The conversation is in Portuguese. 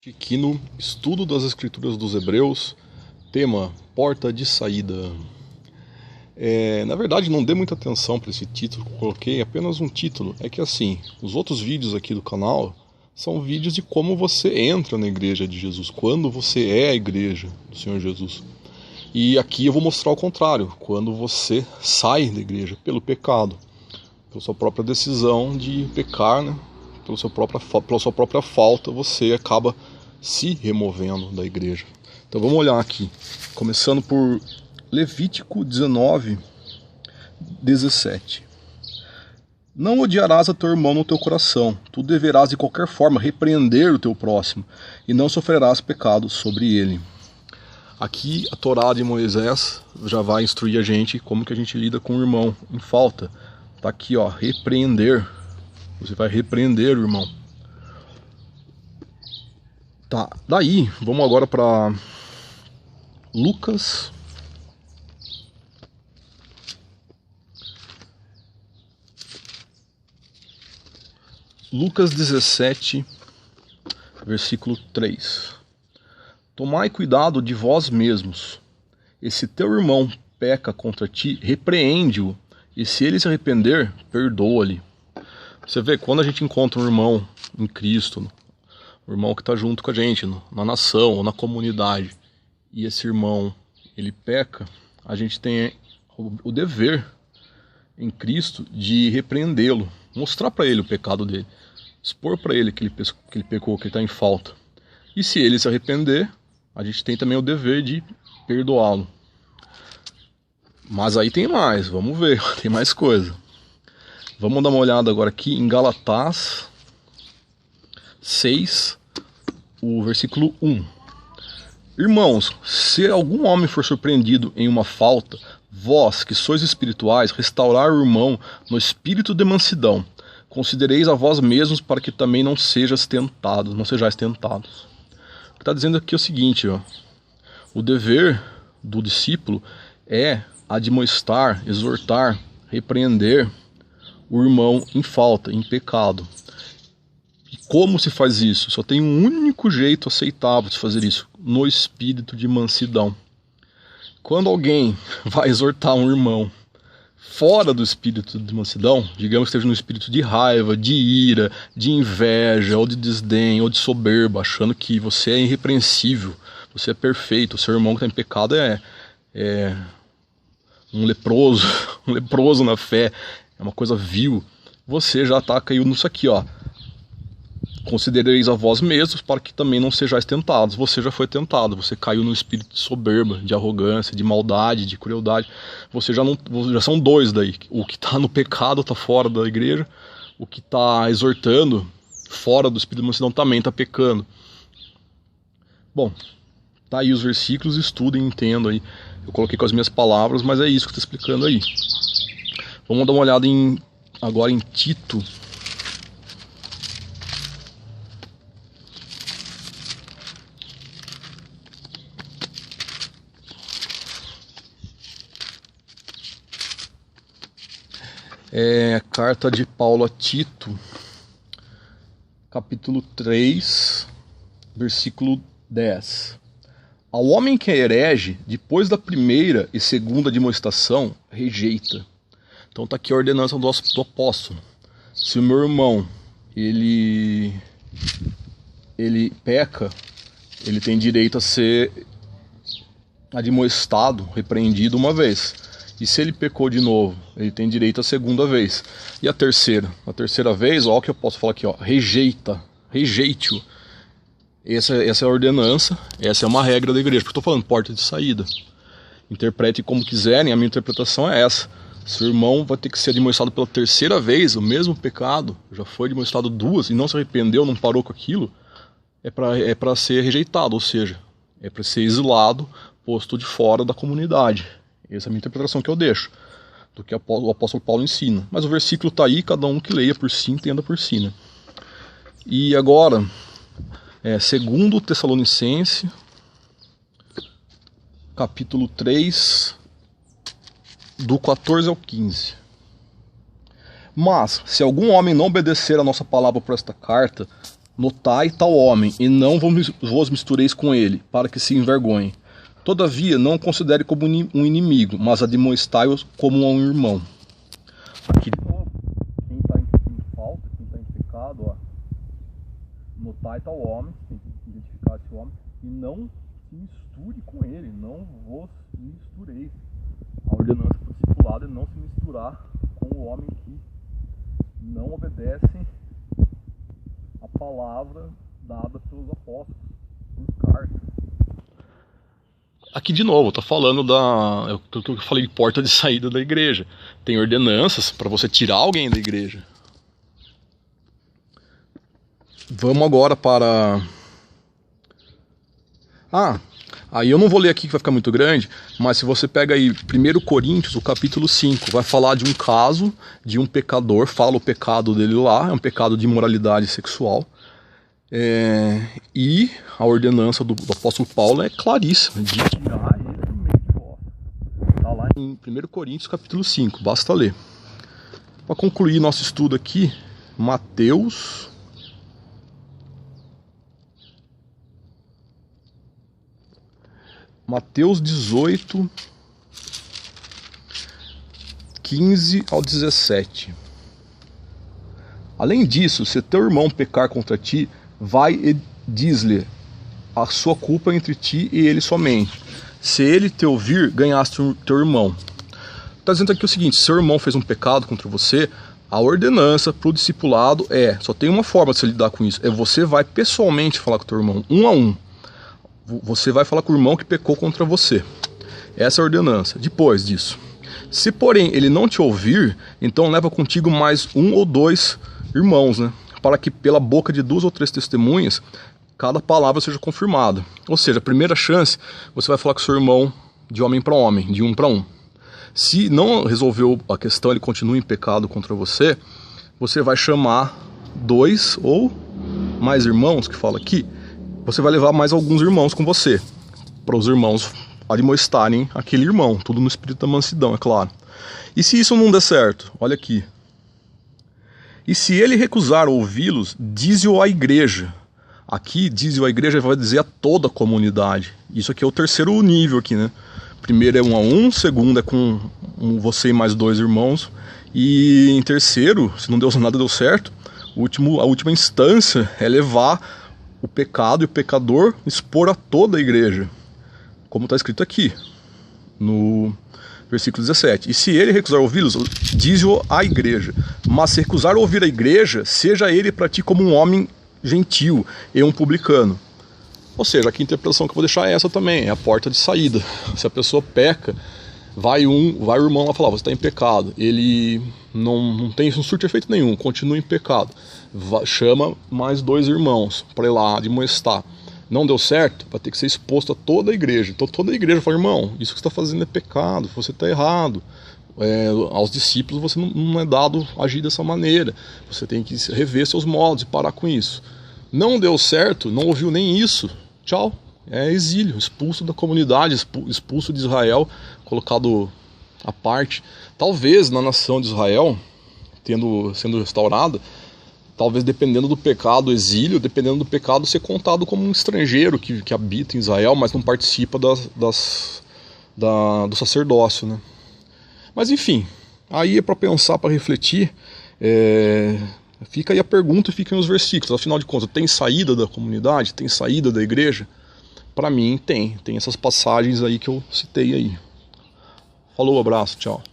Aqui no estudo das Escrituras dos Hebreus, tema Porta de Saída. Na verdade, não dê muita atenção para esse título que eu coloquei, apenas um título. É que assim, os outros vídeos aqui do canal são vídeos de como você entra na igreja de Jesus, quando você é a igreja do Senhor Jesus. E aqui eu vou mostrar o contrário, quando você sai da igreja pelo pecado, pela sua própria decisão de pecar, né? Pela sua própria falta, você acaba se removendo da igreja. Então vamos olhar aqui, começando por Levítico 19, 17. Não odiarás a teu irmão no teu coração, tu deverás de qualquer forma repreender o teu próximo, e não sofrerás pecado sobre ele. Aqui a Torá de Moisés já vai instruir a gente como que a gente lida com o irmão em falta. Tá aqui, ó, repreender. Você vai repreender o irmão. Tá, daí, vamos agora para Lucas. Lucas 17, versículo 3. Tomai cuidado de vós mesmos, e se teu irmão peca contra ti, repreende-o, e se ele se arrepender, perdoa-lhe. Você vê, quando a gente encontra um irmão em Cristo, um irmão que está junto com a gente, na nação ou na comunidade, e esse irmão, ele peca, a gente tem o dever em Cristo de repreendê-lo, mostrar para ele o pecado dele, expor para ele que ele pecou, que ele está em falta. E se ele se arrepender, a gente tem também o dever de perdoá-lo. Mas aí tem mais, vamos ver, tem mais coisa. Vamos dar uma olhada agora aqui em Gálatas 6, o versículo 1. Irmãos, se algum homem for surpreendido em uma falta, vós, que sois espirituais, restaurar o irmão no espírito de mansidão. Considereis a vós mesmos para que também não sejais tentados. O que está dizendo aqui é o seguinte, ó. O dever do discípulo é admoestar, exortar, repreender o irmão em falta, em pecado. E como se faz isso? Só tem um único jeito aceitável de fazer isso, no espírito de mansidão. Quando alguém vai exortar um irmão fora do espírito de mansidão, digamos que esteja no espírito de raiva, de ira, de inveja, ou de desdém, ou de soberba, achando que você é irrepreensível, você é perfeito, o seu irmão que está em pecado é um leproso na fé, é uma coisa vil, você já caiu nisso aqui, ó. Considereis a vós mesmos para que também não sejais tentados. Você já foi tentado, você caiu no espírito de soberba, de arrogância, de maldade, de crueldade. Já são dois daí. O que está no pecado está fora da igreja, o que está exortando fora do espírito de mansidão também está pecando. Bom, tá aí os versículos, estudem, entendam aí. Eu coloquei com as minhas palavras, mas é isso que está explicando aí. Vamos dar uma olhada agora em Tito. Carta de Paulo a Tito, capítulo 3, versículo 10. Ao homem que é herege, depois da primeira e segunda admoestação, rejeita. Então está aqui a ordenança do apóstolo. Se o meu irmão ele peca, ele tem direito a ser admoestado, repreendido uma vez. E se ele pecou de novo, ele tem direito à segunda vez. E a terceira? A terceira vez, ó, o que eu posso falar aqui, ó, rejeite-o. Essa é a ordenança, essa é uma regra da igreja, porque eu estou falando porta de saída. Interprete como quiserem, a minha interpretação é essa. Seu irmão vai ter que ser admoestado pela terceira vez, o mesmo pecado, já foi admoestado duas e não se arrependeu, não parou com aquilo, é para ser rejeitado, ou seja, é para ser exilado, posto de fora da comunidade. Essa é a minha interpretação que eu deixo, do que o apóstolo Paulo ensina. Mas o versículo está aí, cada um que leia por si, entenda por si, né? E agora, 2 Tessalonicenses, capítulo 3, do 14 ao 15. Mas, se algum homem não obedecer a nossa palavra por esta carta, Notai tal homem, e não vos mistureis com ele, para que se envergonhe. Todavia, não o considere como um inimigo, mas admoestai-o como um irmão. Aqui de novo, quem está em falta, quem está em pecado, ó, notai tal homem, tem que identificar esse homem, e não se misture com ele, não vos mistureis. A ordenança para o discipulado é não se misturar com o homem que não obedece a palavra dada pelos apóstolos, por carta. Aqui de novo, estou falando que eu falei de porta de saída da igreja. Tem ordenanças para você tirar alguém da igreja. Vamos agora para... aí eu não vou ler aqui que vai ficar muito grande, mas se você pega aí 1 Coríntios, o capítulo 5, vai falar de um caso de um pecador, fala o pecado dele lá, é um pecado de imoralidade sexual. E a ordenança do apóstolo Paulo é claríssima, de tirar ele do meio de vós. Está lá em 1 Coríntios capítulo 5, basta ler. Para concluir nosso estudo aqui, Mateus 18, 15 ao 17. Além disso, se teu irmão pecar contra ti, vai e diz-lhe a sua culpa entre ti e ele somente. Se ele te ouvir, ganhaste o teu irmão. Está dizendo aqui o seguinte: se seu irmão fez um pecado contra você, a ordenança para o discipulado só tem uma forma de você lidar com isso, você vai pessoalmente falar com o teu irmão, um a um. Você vai falar com o irmão que pecou contra você. Essa é a ordenança. Depois disso, se porém ele não te ouvir, então leva contigo mais um ou dois irmãos, né? Para que pela boca de 2 ou 3 testemunhas, cada palavra seja confirmada. Ou seja, a primeira chance, você vai falar com seu irmão de homem para homem, de um para um. Se não resolveu a questão, ele continua em pecado contra você, você vai chamar 2 ou mais irmãos, que fala aqui, você vai levar mais alguns irmãos com você, para os irmãos admoestarem aquele irmão, tudo no espírito da mansidão, é claro. E se isso não der certo, olha aqui. E se ele recusar ouvi-los, dize-o à igreja. Aqui, dize-o à igreja, vai dizer a toda a comunidade. Isso aqui é o terceiro nível aqui, né? Primeiro é 1 a 1, segundo é com você e mais 2 irmãos. E em terceiro, se não deu nada, deu certo, a última instância é levar o pecado e o pecador, expor a toda a igreja. Como está escrito aqui, no versículo 17. E se ele recusar ouvi-los, dize-o à igreja. Mas se recusar ouvir a igreja, seja ele para ti como um homem gentil e um publicano. Ou seja, aqui a interpretação que eu vou deixar é essa também, é a porta de saída. Se a pessoa peca, vai o irmão lá falar, você está em pecado. Ele não surte efeito nenhum, continua em pecado. Chama mais 2 irmãos para ir lá admoestar. Não deu certo, vai ter que ser exposto a toda a igreja. Então toda a igreja fala, irmão, isso que você está fazendo é pecado, você está errado. Aos discípulos você não é dado agir dessa maneira. Você tem que rever seus modos e parar com isso. Não deu certo, não ouviu nem isso, tchau. É exílio, expulso da comunidade, expulso de Israel, colocado à parte. Talvez na nação de Israel, sendo restaurada, talvez dependendo do pecado, exílio, dependendo do pecado, ser contado como um estrangeiro que habita em Israel, mas não participa do sacerdócio, né? Mas enfim, aí é para pensar, para refletir. Fica aí a pergunta e fica aí os versículos. Afinal de contas, tem saída da comunidade? Tem saída da igreja? Para mim tem essas passagens aí que eu citei aí. Falou, abraço, tchau.